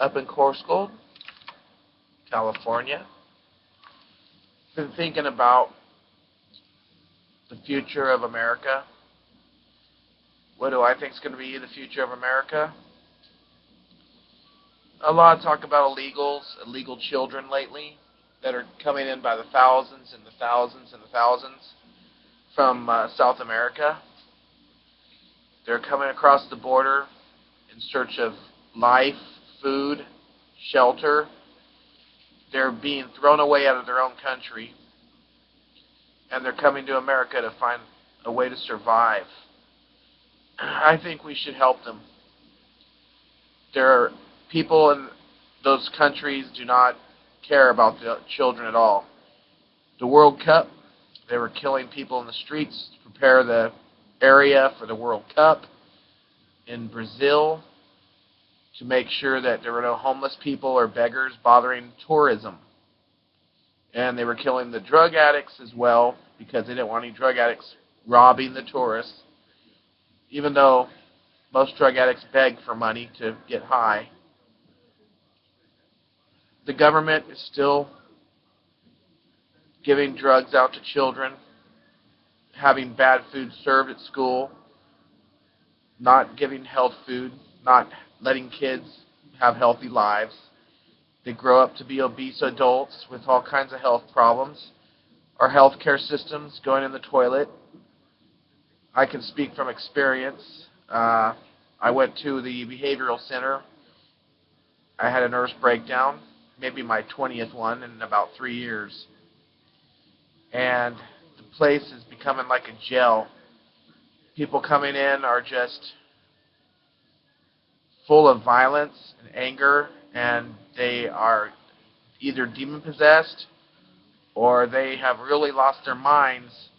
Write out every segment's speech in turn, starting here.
up in Corscold, California. Been thinking about the future of America. What do I think is going to be the future of America? A lot of talk about illegal children lately that are coming in by the thousands and the thousands and the thousands from South America. They're coming across the border in search of life, food, shelter. They're being thrown away out of their own country, and they're coming to America to find a way to survive. I think we should help them. There are people in those countries do not care about the children at all. The World Cup, they were killing people in the streets to prepare the area for the World Cup. In Brazil, to make sure that there were no homeless people or beggars bothering tourism. And they were killing the drug addicts as well because they didn't want any drug addicts robbing the tourists, even though most drug addicts beg for money to get high. The government is still giving drugs out to children, having bad food served at school, not giving health food, not letting kids have healthy lives. They grow up to be obese adults with all kinds of health problems. Our healthcare system's going in the toilet. I can speak from experience. I went to the behavioral center. I had a nervous breakdown, maybe my 20th one in about 3 years. And the place is becoming like a jail. People coming in are just full of violence and anger, and they are either demon-possessed or they have really lost their minds.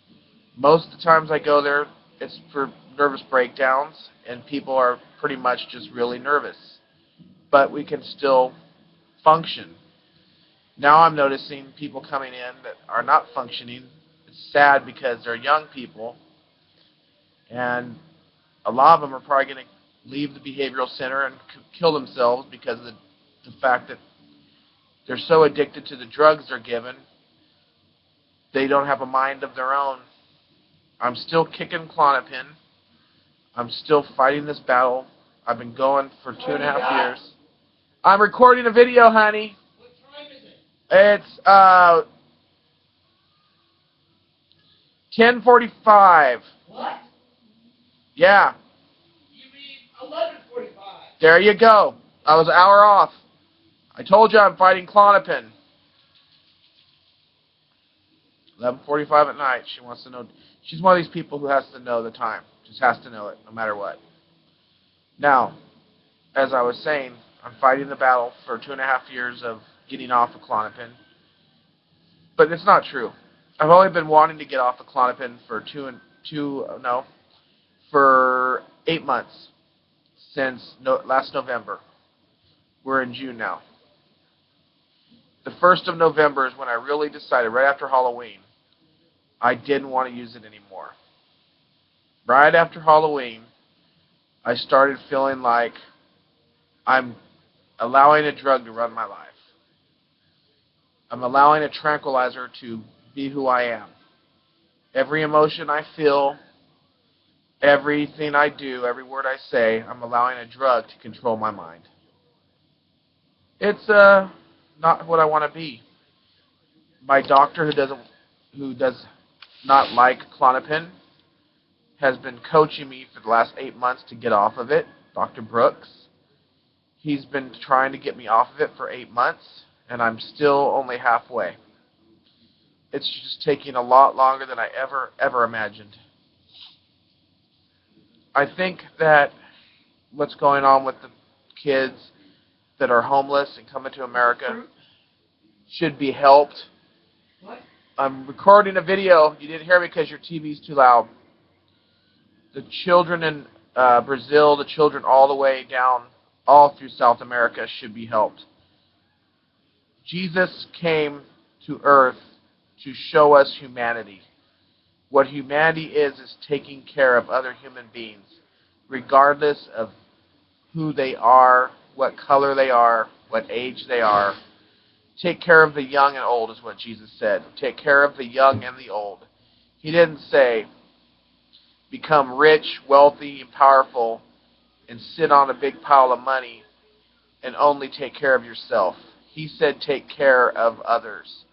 Most of the times I go there, it's for nervous breakdowns, and people are pretty much just really nervous. But we can still function. Now I'm noticing people coming in that are not functioning. It's sad because they're young people, and a lot of them are probably going to leave the behavioral center and kill themselves because of the fact that they're so addicted to the drugs they're given, they don't have a mind of their own. I'm still kicking Klonopin. I'm still fighting this battle. I've been going for 2.5 years. I'm recording a video, honey. What time is it? It's 10:45. What? Yeah. You mean 11:45? There you go. I was an hour off. I told you I'm fighting Klonopin. 11:45 at night. She wants to know. She's one of these people who has to know the time. Just has to know it, no matter what. Now, as I was saying, I'm fighting the battle for 2.5 years of getting off of Klonopin. But it's not true. I've only been wanting to get off of Klonopin for 8 months, since last November. We're in June now. The 1st of November is when I really decided, right after Halloween, I didn't want to use it anymore. Right after Halloween, I started feeling like I'm allowing a drug to run my life. I'm allowing a tranquilizer to be who I am. Every emotion I feel, everything I do, every word I say, I'm allowing a drug to control my mind. It's not what I want to be. My doctor, who does not like Klonopin, has been coaching me for the last 8 months to get off of it. Dr. Brooks. He's been trying to get me off of it for 8 months, and I'm still only halfway. It's just taking a lot longer than I ever imagined. I think that what's going on with the kids that are homeless and coming to America should be helped. What? I'm recording a video. You didn't hear me because your TV's too loud. The children in Brazil, the children all the way down, all through South America should be helped. Jesus came to earth to show us humanity. What humanity is taking care of other human beings, regardless of who they are, what color they are, what age they are. Take care of the young and old is what Jesus said. Take care of the young and the old. He didn't say become rich, wealthy, and powerful and sit on a big pile of money and only take care of yourself. He said take care of others.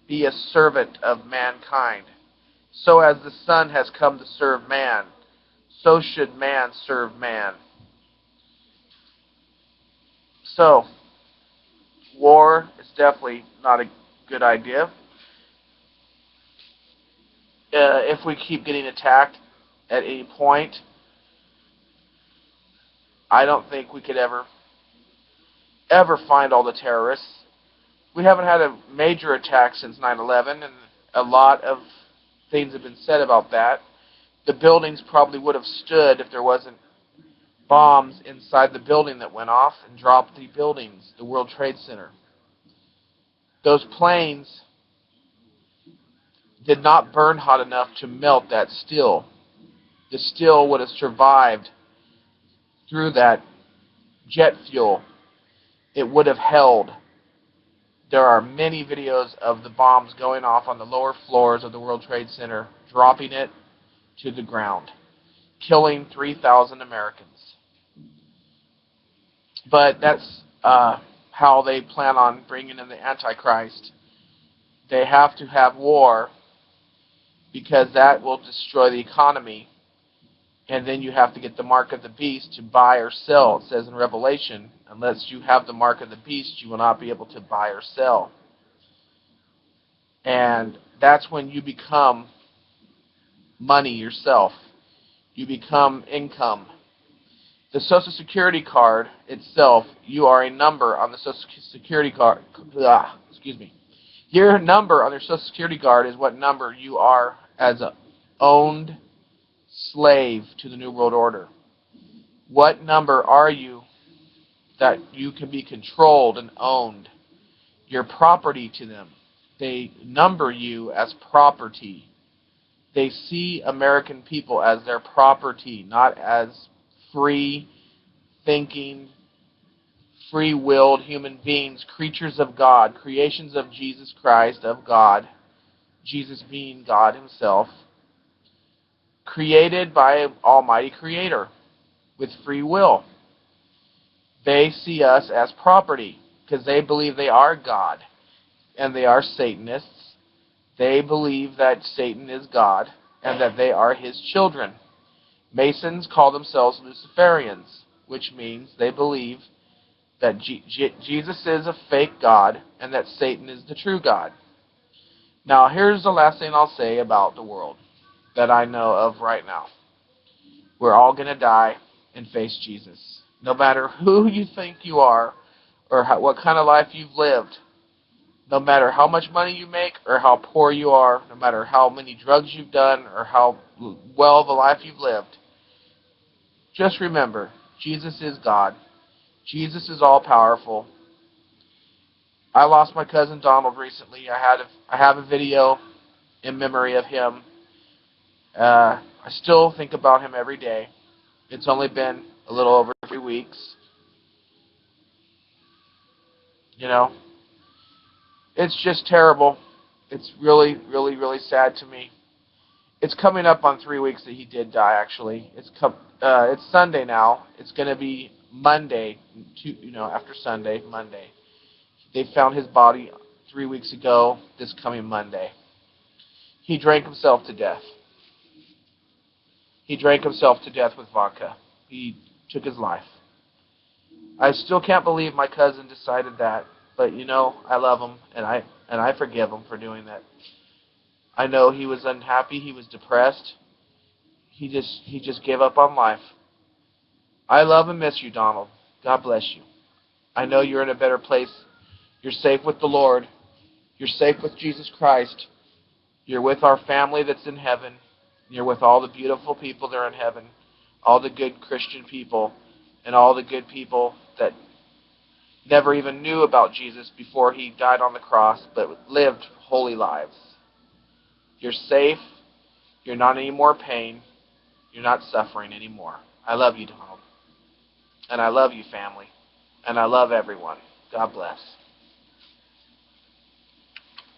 Be a servant of mankind. So as the Son has come to serve man, so should man serve man. So, war is definitely not a good idea. If we keep getting attacked at any point, I don't think we could ever find all the terrorists. We haven't had a major attack since 9/11, and a lot of things have been said about that. The buildings probably would have stood if there wasn't bombs inside the building that went off and dropped the buildings, the World Trade Center. Those planes did not burn hot enough to melt that steel. The steel would have survived through that jet fuel. It would have held. There are many videos of the bombs going off on the lower floors of the World Trade Center, dropping it to the ground, killing 3,000 Americans. But that's how they plan on bringing in the Antichrist. They have to have war because that will destroy the economy. And then you have to get the mark of the beast to buy or sell. It says in Revelation, unless you have the mark of the beast, you will not be able to buy or sell. And that's when you become money yourself. You become income. The Social Security card itself, you are a number on the Social Security card. Your number on your Social Security card is what number you are as an owned slave to the New World Order. What number are you that you can be controlled and owned? You're property to them. They number you as property. They see American people as their property, not as free-thinking, free-willed human beings, creatures of God, creations of Jesus Christ, of God, Jesus being God himself, created by an almighty creator with free will. They see us as property because they believe they are God, and they are Satanists. They believe that Satan is God and that they are his children. Masons call themselves Luciferians, which means they believe that Jesus is a fake God and that Satan is the true God. Now, here's the last thing I'll say about the world that I know of right now. We're all going to die and face Jesus. No matter who you think you are or what kind of life you've lived, no matter how much money you make or how poor you are, no matter how many drugs you've done or how well the life you've lived, just remember, Jesus is God. Jesus is all-powerful. I lost my cousin Donald recently. I have a video in memory of him. I still think about him every day. It's only been a little over 3 weeks. You know, it's just terrible. It's really, really, really sad to me. It's coming up on 3 weeks that he did die, actually. It's Sunday now. It's going to be Monday, after Sunday, Monday. They found his body 3 weeks ago, this coming Monday. He drank himself to death. He drank himself to death with vodka. He took his life. I still can't believe my cousin decided that, but I love him and I forgive him for doing that. I know he was unhappy, he was depressed. He just gave up on life. I love and miss you, Donald. God bless you. I know you're in a better place. You're safe with the Lord. You're safe with Jesus Christ. You're with our family that's in heaven. You're with all the beautiful people that are in heaven, all the good Christian people, and all the good people that never even knew about Jesus before he died on the cross, but lived holy lives. You're safe. You're not in any more pain. You're not suffering anymore. I love you, Donald. And I love you, family. And I love everyone. God bless.